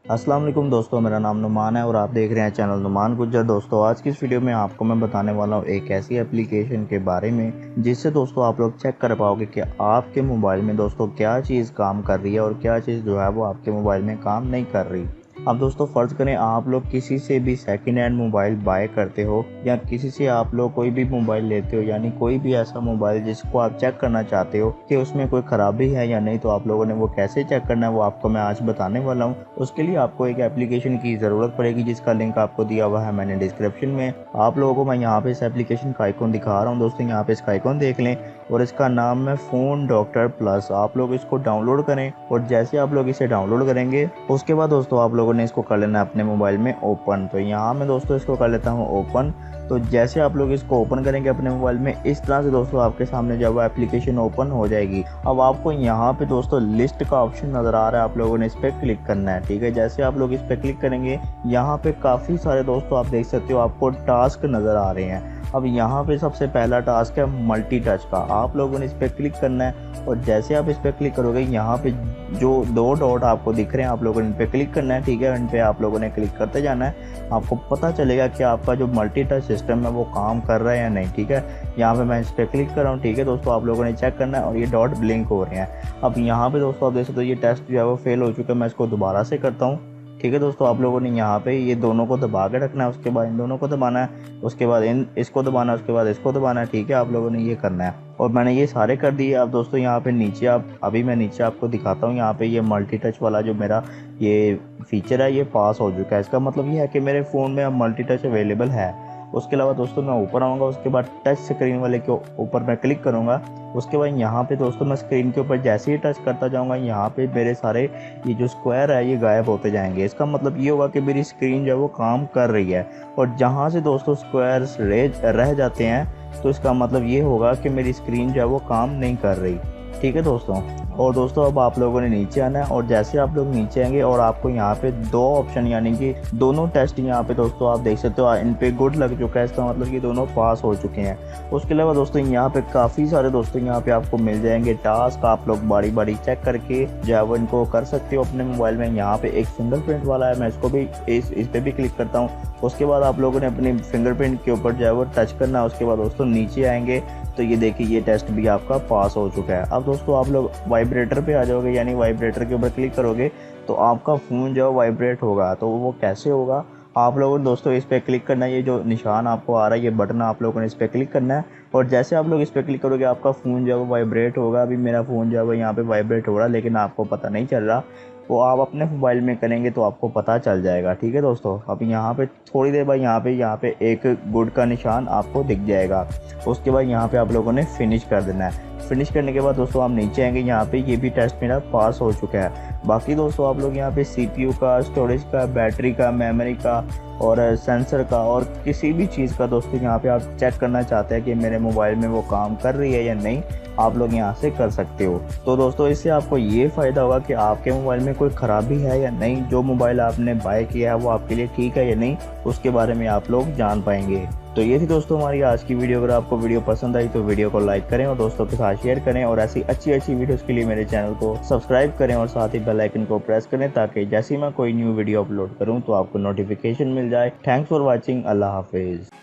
अस्सलाम वालेकुम दोस्तों, मेरा नाम नुमान है और आप देख रहे हैं चैनल नुमान गुज्जर। दोस्तों आज की इस वीडियो में आपको मैं बताने वाला हूँ एक ऐसी एप्लीकेशन के बारे में जिससे दोस्तों आप लोग चेक कर पाओगे कि आपके मोबाइल में दोस्तों क्या चीज़ काम कर रही है और क्या चीज़ जो है वो आपके मोबाइल में काम नहीं कर रही। अब दोस्तों फ़र्ज़ करें आप लोग किसी से भी सेकंड हैंड मोबाइल बाय करते हो या किसी से आप लोग कोई भी मोबाइल लेते हो, यानी कोई भी ऐसा मोबाइल जिसको आप चेक करना चाहते हो कि उसमें कोई ख़राबी है या नहीं, तो आप लोगों ने वो कैसे चेक करना है वो आपको मैं आज बताने वाला हूँ। उसके लिए आपको एक एप्लीकेशन की ज़रूरत पड़ेगी जिसका लिंक आपको दिया हुआ है मैंने डिस्क्रिप्शन में। आप लोगों को मैं यहाँ पे इस एप्लीकेशन का आइकॉन दिखा रहा हूँ दोस्तों, यहाँ पे इसका आइकॉन देख लें और इसका नाम है फ़ोन डॉक्टर प्लस। आप लोग इसको डाउनलोड करें और जैसे आप लोग इसे डाउनलोड करेंगे उसके बाद दोस्तों आप लोगों ने इसको कर लेना है अपने मोबाइल में ओपन। तो यहाँ मैं दोस्तों इसको कर लेता हूँ ओपन। तो जैसे आप लोग इसको ओपन करेंगे अपने मोबाइल में, इस तरह से दोस्तों आपके सामने जब वो एप्लीकेशन ओपन हो जाएगी, अब आपको यहाँ पे दोस्तों लिस्ट का ऑप्शन नज़र आ रहा है, आप लोगों ने इस पर क्लिक करना है। ठीक है, जैसे आप लोग इस पर क्लिक करेंगे यहाँ पे काफ़ी सारे दोस्तों आप देख सकते हो आपको टास्क नज़र आ रहे हैं। अब यहाँ पे सबसे पहला टास्क है मल्टी टच का, आप लोगों ने इस पर क्लिक करना है और जैसे आप इस पर क्लिक करोगे यहाँ पे जो दो डॉट आपको दिख रहे हैं आप लोगों ने इन पर क्लिक करना है। ठीक है, इन पर आप लोगों ने क्लिक करते जाना है, आपको पता चलेगा कि आपका जो मल्टी टच सिस्टम है वो काम कर रहा है या नहीं। ठीक है, यहाँ पे मैं इस पर क्लिक कर रहा हूँ। ठीक है दोस्तों, आप लोगों ने चेक करना है और ये डॉट ब्लिंक हो रहे हैं। अब यहाँ पे दोस्तों आप देख सकते हो ये टेस्ट जो है वो फेल हो चुका है, मैं इसको दोबारा से करता हूँ। ठीक है दोस्तों, आप लोगों ने यहाँ पे ये दोनों को दबा के रखना है, उसके बाद इन दोनों को दबाना है, उसके बाद इसको दबाना है, उसके बाद इसको दबाना है। ठीक है, आप लोगों ने ये करना है और मैंने ये सारे कर दिए। अब दोस्तों यहाँ पे नीचे अभी मैं नीचे आपको दिखाता हूँ, यहाँ पे ये मल्टी टच वाला जो मेरा ये फीचर है ये पास हो चुका है। इसका मतलब ये है कि मेरे फ़ोन में अब मल्टी टच अवेलेबल है। उसके अलावा दोस्तों मैं ऊपर आऊँगा, उसके बाद टच स्क्रीन वाले के ऊपर मैं क्लिक करूँगा। उसके बाद यहाँ पे दोस्तों मैं स्क्रीन के ऊपर जैसे ही टच करता जाऊँगा यहाँ पे मेरे सारे ये जो स्क्वायर है ये गायब होते जाएंगे। इसका मतलब ये होगा कि मेरी स्क्रीन जो है वो काम कर रही है और जहाँ से दोस्तों स्क्वायर्स रह जाते हैं तो इसका मतलब ये होगा कि मेरी स्क्रीन जो है वो काम नहीं कर रही। ठीक है दोस्तों, और दोस्तों अब आप लोगों ने नीचे आना है और जैसे आप लोग नीचे आएंगे और आपको यहाँ पे दो ऑप्शन यानी कि दोनों टेस्ट यहाँ पे दोस्तों आप देख सकते हो इन पे गुड लग चुका है, इसका मतलब ये दोनों पास हो चुके हैं। उसके अलावा दोस्तों यहाँ पे काफ़ी सारे दोस्तों यहाँ पे आपको मिल जाएंगे टास्क, आप लोग बारी बारी चेक करके जो है वो इनको कर सकते हो अपने मोबाइल में। यहाँ पे एक फिंगरप्रिंट वाला है, मैं इसको भी इस पर भी क्लिक करता हूँ। उसके बाद आप लोगों ने अपनी फिंगरप्रिंट के ऊपर जो है वो टच करना है। उसके बाद दोस्तों नीचे आएंगे तो ये देखिए ये टेस्ट भी आपका पास हो चुका है। अब दोस्तों आप लोग वाइब्रेटर पे आ जाओगे, यानी वाइब्रेटर के ऊपर क्लिक करोगे तो आपका फ़ोन जो है वाइब्रेट होगा। तो वो कैसे होगा, आप लोगों ने दोस्तों इस पर क्लिक करना है, ये जो निशान आपको आ रहा है ये बटन आप लोगों ने इस पर क्लिक करना है और जैसे आप लोग इस पर क्लिक करोगे आपका फ़ोन जो है वो वाइब्रेट होगा। अभी मेरा फ़ोन जो है वो यहाँ पे वाइब्रेट हो रहा है लेकिन आपको पता नहीं चल रहा, वो आप अपने मोबाइल में करेंगे तो आपको पता चल जाएगा। ठीक है दोस्तों, अब यहाँ पे थोड़ी देर बाद यहाँ पे एक गुड का निशान आपको दिख जाएगा। उसके बाद यहाँ पे आप लोगों ने फिनिश कर देना है। फिनिश करने के बाद दोस्तों आप नीचे आएंगे, यहाँ पे ये भी टेस्ट मेरा पास हो चुका है। बाकी दोस्तों आप लोग यहाँ पे CPU का, स्टोरेज का, बैटरी का, मेमोरी का और सेंसर का और किसी भी चीज़ का दोस्तों यहाँ पे आप चेक करना चाहते हैं कि मेरे मोबाइल में वो काम कर रही है या नहीं, आप लोग यहाँ से कर सकते हो। तो दोस्तों इससे आपको ये फ़ायदा होगा कि आपके मोबाइल में कोई ख़राबी है या नहीं, जो मोबाइल आपने बाय किया है वो आपके लिए ठीक है या नहीं, उसके बारे में आप लोग जान पाएंगे। तो ये थी दोस्तों हमारी आज की वीडियो। अगर आपको वीडियो पसंद आई तो वीडियो को लाइक करें और दोस्तों के साथ शेयर करें और ऐसी अच्छी अच्छी वीडियोस के लिए मेरे चैनल को सब्सक्राइब करें और साथ ही बेल आइकन को प्रेस करें ताकि जैसे ही मैं कोई न्यू वीडियो अपलोड करूं तो आपको नोटिफिकेशन मिल जाए। थैंक्स फॉर वॉचिंग, अल्लाह हाफिज़।